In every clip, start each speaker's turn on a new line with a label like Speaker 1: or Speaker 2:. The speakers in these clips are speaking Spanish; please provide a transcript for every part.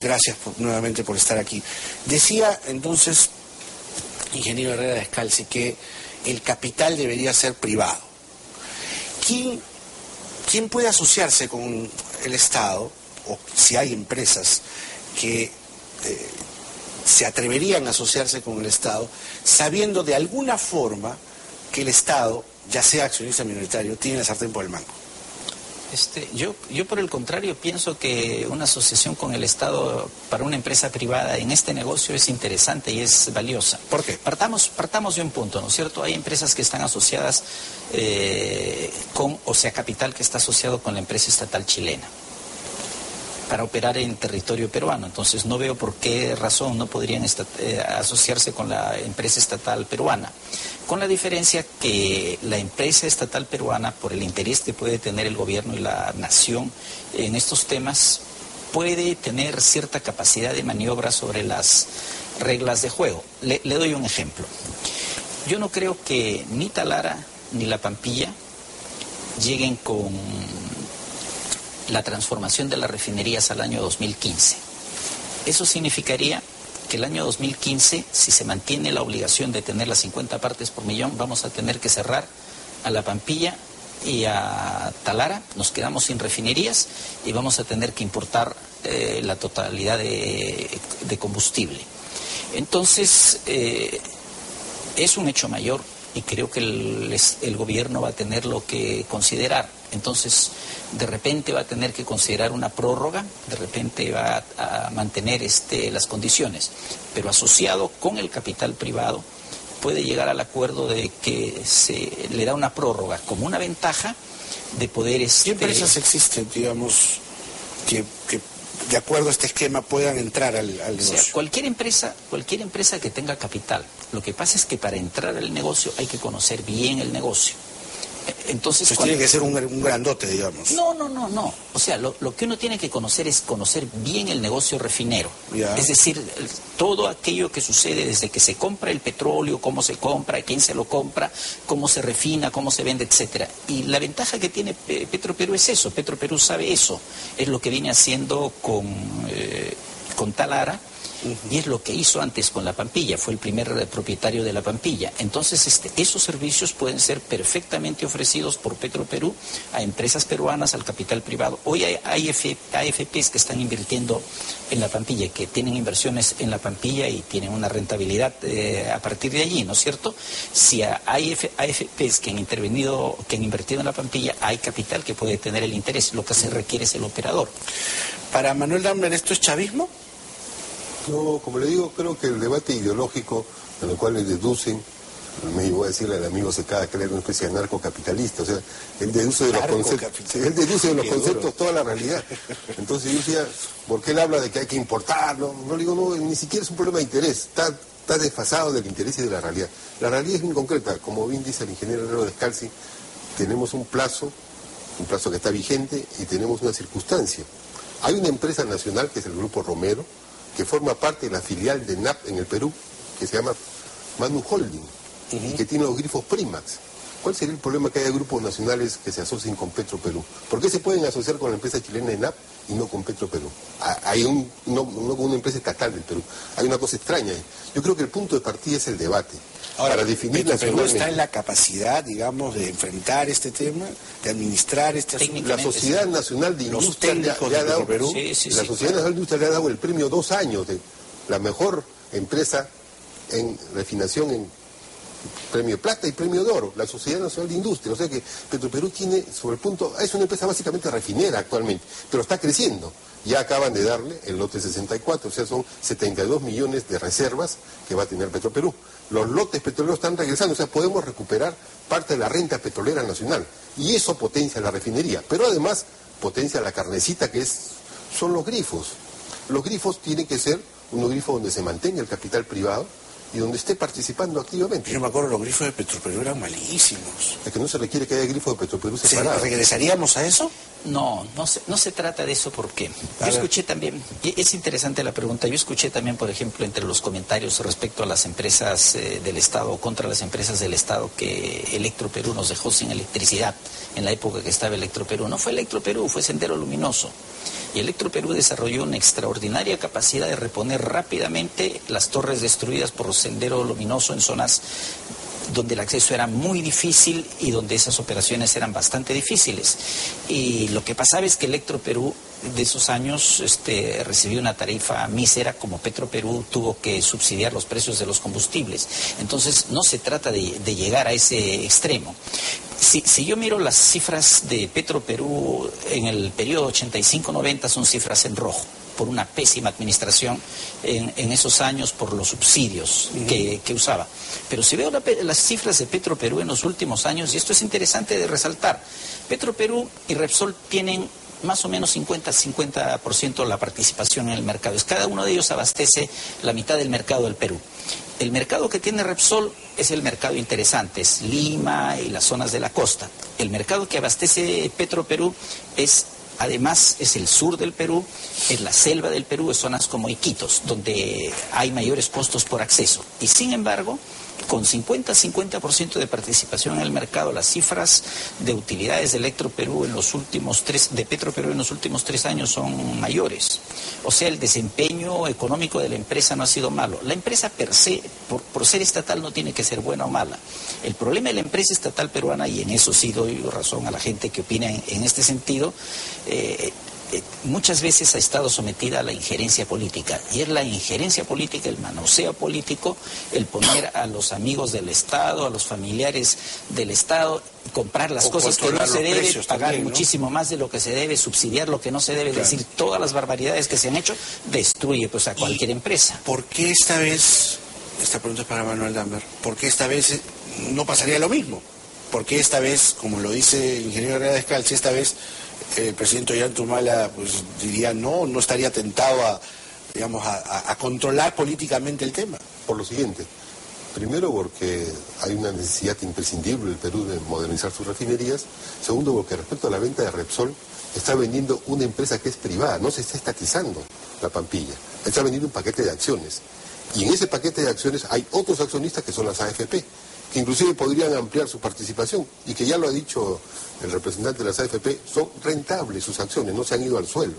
Speaker 1: Gracias nuevamente por estar aquí. Decía entonces, ingeniero Herrera Descalzi, que el capital debería ser privado. ¿Quién puede asociarse con el Estado, o si hay empresas que se atreverían a asociarse con el Estado, sabiendo de alguna forma que el Estado, ya sea accionista minoritario, tiene la sartén por el mango?
Speaker 2: Yo por el contrario pienso que una asociación con el Estado para una empresa privada en este negocio es interesante y es valiosa.
Speaker 1: ¿Por qué?
Speaker 2: Partamos de un punto, ¿no es cierto? Hay empresas que están asociadas capital que está asociado con la empresa estatal chilena para operar en territorio peruano. Entonces no veo por qué razón no podrían asociarse con la empresa estatal peruana. Con la diferencia que la empresa estatal peruana, por el interés que puede tener el gobierno y la nación en estos temas, puede tener cierta capacidad de maniobra sobre las reglas de juego. Le doy un ejemplo. Yo no creo que ni Talara ni La Pampilla lleguen con la transformación de las refinerías al año 2015. Eso significaría que el año 2015, si se mantiene la obligación de tener las 50 partes por millón, vamos a tener que cerrar a La Pampilla y a Talara, nos quedamos sin refinerías y vamos a tener que importar la totalidad de combustible. Entonces, es un hecho mayor y creo que el gobierno va a tenerlo que considerar. Entonces, de repente va a tener que considerar una prórroga, de repente va a mantener las condiciones, pero asociado con el capital privado puede llegar al acuerdo de que se le da una prórroga como una ventaja de poder...
Speaker 1: ¿Qué empresas existen, digamos, que de acuerdo a este esquema puedan entrar al negocio?
Speaker 2: O sea, cualquier empresa que tenga capital. Lo que pasa es que para entrar al negocio hay que conocer bien el negocio. Entonces
Speaker 1: tiene que ser un grandote, digamos.
Speaker 2: No. O sea, lo que uno tiene que conocer es conocer bien el negocio refinero.
Speaker 1: Ya.
Speaker 2: Es decir, todo aquello que sucede desde que se compra el petróleo, cómo se compra, quién se lo compra, cómo se refina, cómo se vende, etcétera. Y la ventaja que tiene Petroperú es eso. Petroperú sabe eso. Es lo que viene haciendo con Talara. Y es lo que hizo antes con La Pampilla, fue el primer propietario de La Pampilla. Entonces, esos servicios pueden ser perfectamente ofrecidos por Petroperú a empresas peruanas, al capital privado. Hoy hay AFPs que están invirtiendo en La Pampilla, que tienen inversiones en La Pampilla y tienen una rentabilidad a partir de allí, ¿no es cierto? Si hay AFPs que han invertido en La Pampilla, hay capital que puede tener el interés. Lo que se requiere es el operador.
Speaker 1: Para Manuel Dambler, ¿esto es chavismo?
Speaker 3: No, como le digo, creo que el debate ideológico en el cual le deducen, me voy a decirle al amigo Secada que era una especie de narcocapitalista, o sea, él deduce de los conceptos toda la realidad. Entonces yo decía, ¿por qué él habla de que hay que importarlo? No le digo, no, ni siquiera es un problema de interés, está desfasado del interés y de la realidad. La realidad es muy concreta, como bien dice el ingeniero Herrera Descalzi, tenemos un plazo que está vigente y tenemos una circunstancia. Hay una empresa nacional que es el Grupo Romero, que forma parte de la filial de NAP en el Perú, que se llama Manu Holding, y que tiene los grifos Primax. ¿Cuál sería el problema que haya grupos nacionales que se asocien con Petroperú? ¿Por qué se pueden asociar con la empresa chilena de NAP y no con Petroperú? No con una empresa estatal del Perú. Hay una cosa extraña ahí. Yo creo que el punto de partida es el debate.
Speaker 1: Ahora,
Speaker 3: para definir
Speaker 1: Petroperú está en la capacidad, digamos, de enfrentar este tema, de administrar este asunto.
Speaker 3: La Sociedad Nacional de Industria le ha dado, la Sociedad Nacional de Industria le ha dado el premio 2 años de la mejor empresa en refinación en premio de plata y premio de oro, la Sociedad Nacional de Industria. O sea que Petroperú tiene sobre el punto, es una empresa básicamente refinera actualmente, pero está creciendo. Ya acaban de darle el lote 64, o sea, son 72 millones de reservas que va a tener Petroperú. Los lotes petroleros están regresando, o sea, podemos recuperar parte de la renta petrolera nacional. Y eso potencia la refinería, pero además potencia la carnecita son los grifos. Los grifos tienen que ser unos grifos donde se mantenga el capital privado y donde esté participando activamente.
Speaker 1: Yo me acuerdo, los grifos de Petroperú eran malísimos.
Speaker 3: Es que no se requiere que haya grifos de Petroperú separados.
Speaker 1: ¿Regresaríamos a eso?
Speaker 2: No se trata de eso porque yo escuché también, es interesante la pregunta, yo escuché también, por ejemplo, entre los comentarios respecto a las empresas del Estado, contra las empresas del Estado, que Electroperú nos dejó sin electricidad en la época que estaba Electroperú. No fue Electroperú, fue Sendero Luminoso. Y Electroperú desarrolló una extraordinaria capacidad de reponer rápidamente las torres destruidas por Sendero Luminoso en zonas donde el acceso era muy difícil y donde esas operaciones eran bastante difíciles. Y lo que pasaba es que Electroperú de esos años recibió una tarifa mísera, como Petroperú tuvo que subsidiar los precios de los combustibles. Entonces no se trata de llegar a ese extremo. Si yo miro las cifras de Petroperú en el periodo 85-90, son cifras en rojo, por una pésima administración en esos años, por los subsidios que usaba. Pero si veo las cifras de Petroperú en los últimos años, y esto es interesante de resaltar, Petroperú y Repsol tienen más o menos 50% la participación en el mercado. Cada uno de ellos abastece la mitad del mercado del Perú. El mercado que tiene Repsol es el mercado interesante, es Lima y las zonas de la costa. El mercado que abastece Petroperú además es el sur del Perú, es la selva del Perú, es zonas como Iquitos, donde hay mayores costos por acceso. Y sin embargo, con 50% de participación en el mercado, las cifras de utilidades de Petroperú en los últimos 3 años son mayores. O sea, el desempeño económico de la empresa no ha sido malo. La empresa per se, por ser estatal, no tiene que ser buena o mala. El problema de la empresa estatal peruana, y en eso sí doy razón a la gente que opina en este sentido, muchas veces ha estado sometida a la injerencia política, y es la injerencia política, el manoseo político, el poner a los amigos del Estado, a los familiares del Estado, comprar las cosas que no se debe, pagar también, ¿no? Muchísimo más de lo que se debe, subsidiar lo que no se debe, claro. Es decir, todas las barbaridades que se han hecho, destruye pues a cualquier empresa.
Speaker 1: ¿Por qué esta vez, esta pregunta es para Manuel Dammer, por qué esta vez no pasaría lo mismo? ¿Por qué esta vez, como lo dice el ingeniero Herrera Descalzi, esta vez el presidente Ollantumala pues diría no estaría tentado a controlar políticamente el tema?
Speaker 3: Por lo siguiente, primero porque hay una necesidad imprescindible del Perú de modernizar sus refinerías. Segundo, porque respecto a la venta de Repsol, está vendiendo una empresa que es privada, no se está estatizando la Pampilla, está vendiendo un paquete de acciones. Y en ese paquete de acciones hay otros accionistas que son las AFP, que inclusive podrían ampliar su participación, y que ya lo ha dicho el representante de las AFP, son rentables sus acciones, no se han ido al suelo.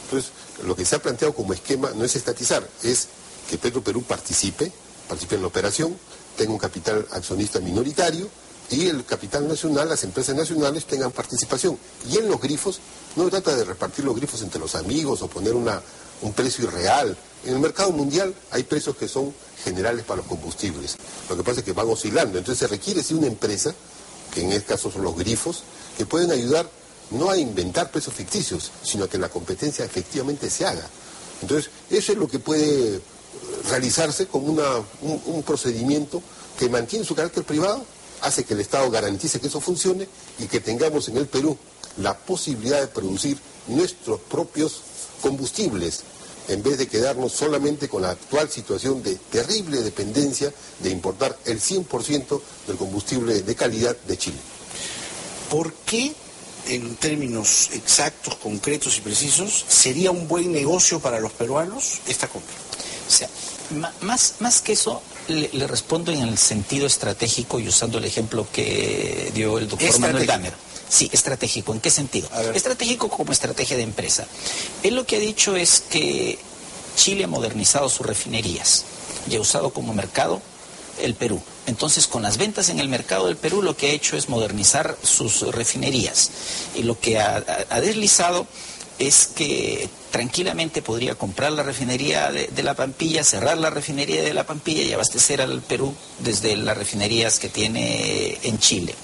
Speaker 3: Entonces, lo que se ha planteado como esquema no es estatizar, es que Petroperú participe en la operación, tenga un capital accionista minoritario, y el capital nacional, las empresas nacionales tengan participación. Y en los grifos, no se trata de repartir los grifos entre los amigos o poner un precio irreal. En el mercado mundial hay precios que son generales para los combustibles. Lo que pasa es que van oscilando. Entonces se requiere sí una empresa, que en este caso son los grifos, que pueden ayudar no a inventar precios ficticios, sino a que la competencia efectivamente se haga. Entonces, eso es lo que puede realizarse con un procedimiento que mantiene su carácter privado, hace que el Estado garantice que eso funcione y que tengamos en el Perú la posibilidad de producir nuestros propios combustibles, en vez de quedarnos solamente con la actual situación de terrible dependencia de importar el 100% del combustible de calidad de Chile.
Speaker 1: ¿Por qué, en términos exactos, concretos y precisos, sería un buen negocio para los peruanos esta compra?
Speaker 2: O sea, más que eso, le respondo en el sentido estratégico y usando el ejemplo que dio el doctor Manuel Dammer. Sí, estratégico. ¿En qué sentido? Estratégico como estrategia de empresa. Él lo que ha dicho es que Chile ha modernizado sus refinerías y ha usado como mercado el Perú. Entonces, con las ventas en el mercado del Perú, lo que ha hecho es modernizar sus refinerías. Y lo que ha deslizado es que tranquilamente podría comprar la refinería de La Pampilla, cerrar la refinería de La Pampilla y abastecer al Perú desde las refinerías que tiene en Chile.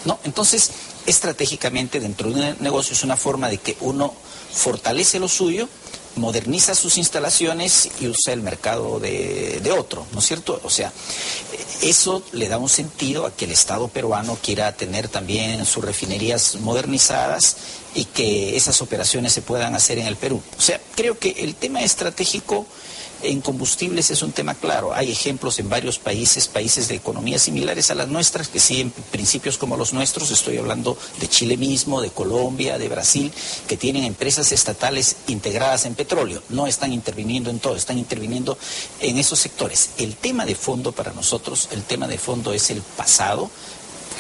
Speaker 2: ¿No? Entonces, estratégicamente, dentro de un negocio es una forma de que uno fortalece lo suyo, moderniza sus instalaciones y usa el mercado de otro, ¿no es cierto? O sea, eso le da un sentido a que el Estado peruano quiera tener también sus refinerías modernizadas y que esas operaciones se puedan hacer en el Perú. O sea, creo que el tema estratégico en combustibles es un tema claro. Hay ejemplos en varios países de economías similares a las nuestras, que siguen principios como los nuestros. Estoy hablando de Chile mismo, de Colombia, de Brasil, que tienen empresas estatales integradas en petróleo. No están interviniendo en todo, están interviniendo en esos sectores. El tema de fondo para nosotros, el tema de fondo es el pasado,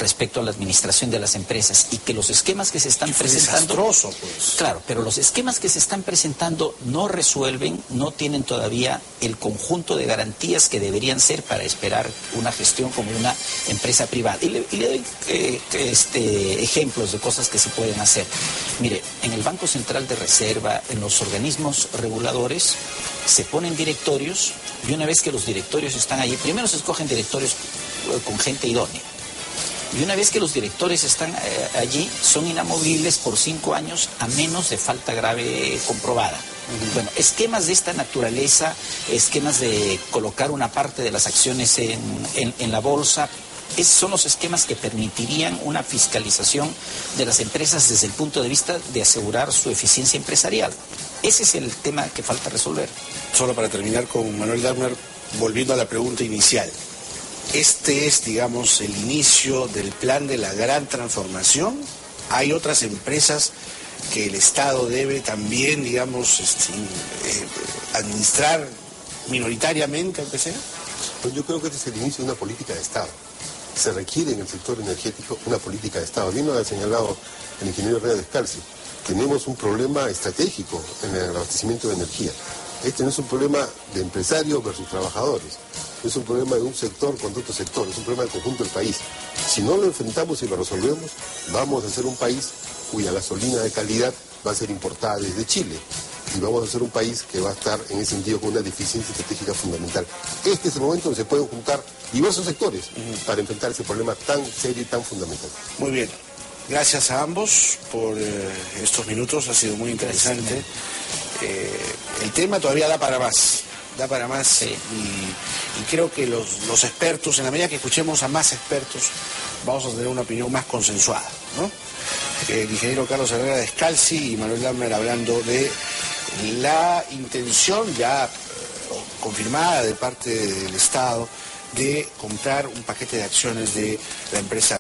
Speaker 2: respecto a la administración de las empresas y que los esquemas que se están presentando...
Speaker 1: Desastroso, pues.
Speaker 2: Claro, pero los esquemas que se están presentando no resuelven, no tienen todavía el conjunto de garantías que deberían ser para esperar una gestión como una empresa privada. Y le doy ejemplos de cosas que se pueden hacer. Mire, en el Banco Central de Reserva, en los organismos reguladores, se ponen directorios y una vez que los directorios están allí, primero se escogen directorios con gente idónea. Y una vez que los directores están allí, son inamovibles por 5 años a menos de falta grave comprobada. Bueno, esquemas de esta naturaleza, esquemas de colocar una parte de las acciones en la bolsa, son los esquemas que permitirían una fiscalización de las empresas desde el punto de vista de asegurar su eficiencia empresarial. Ese es el tema que falta resolver.
Speaker 1: Solo para terminar con Manuel Dahmer, volviendo a la pregunta inicial. Este es, digamos, el inicio del plan de la gran transformación. Hay otras empresas que el Estado debe también, digamos, administrar minoritariamente, aunque sea.
Speaker 3: Pues yo creo que este es el inicio de una política de Estado. Se requiere en el sector energético una política de Estado. Bien lo ha señalado el ingeniero Herrera Descalzi. Tenemos un problema estratégico en el abastecimiento de energía. Este no es un problema de empresarios versus trabajadores. Es un problema de un sector contra otro sector. Es un problema del conjunto del país. Si no lo enfrentamos y lo resolvemos, vamos a ser un país cuya gasolina de calidad va a ser importada desde Chile. Y vamos a ser un país que va a estar en ese sentido con una deficiencia estratégica fundamental. Este es el momento donde se pueden juntar diversos sectores para enfrentar ese problema tan serio y tan fundamental.
Speaker 1: Muy bien. Gracias a ambos por estos minutos, ha sido muy interesante. El tema todavía da para más,
Speaker 2: Sí.
Speaker 1: y creo que los expertos, en la medida que escuchemos a más expertos, vamos a tener una opinión más consensuada, ¿no? El ingeniero Carlos Herrera Descalzi y Manuel Dahmer hablando de la intención ya confirmada de parte del Estado de comprar un paquete de acciones de la empresa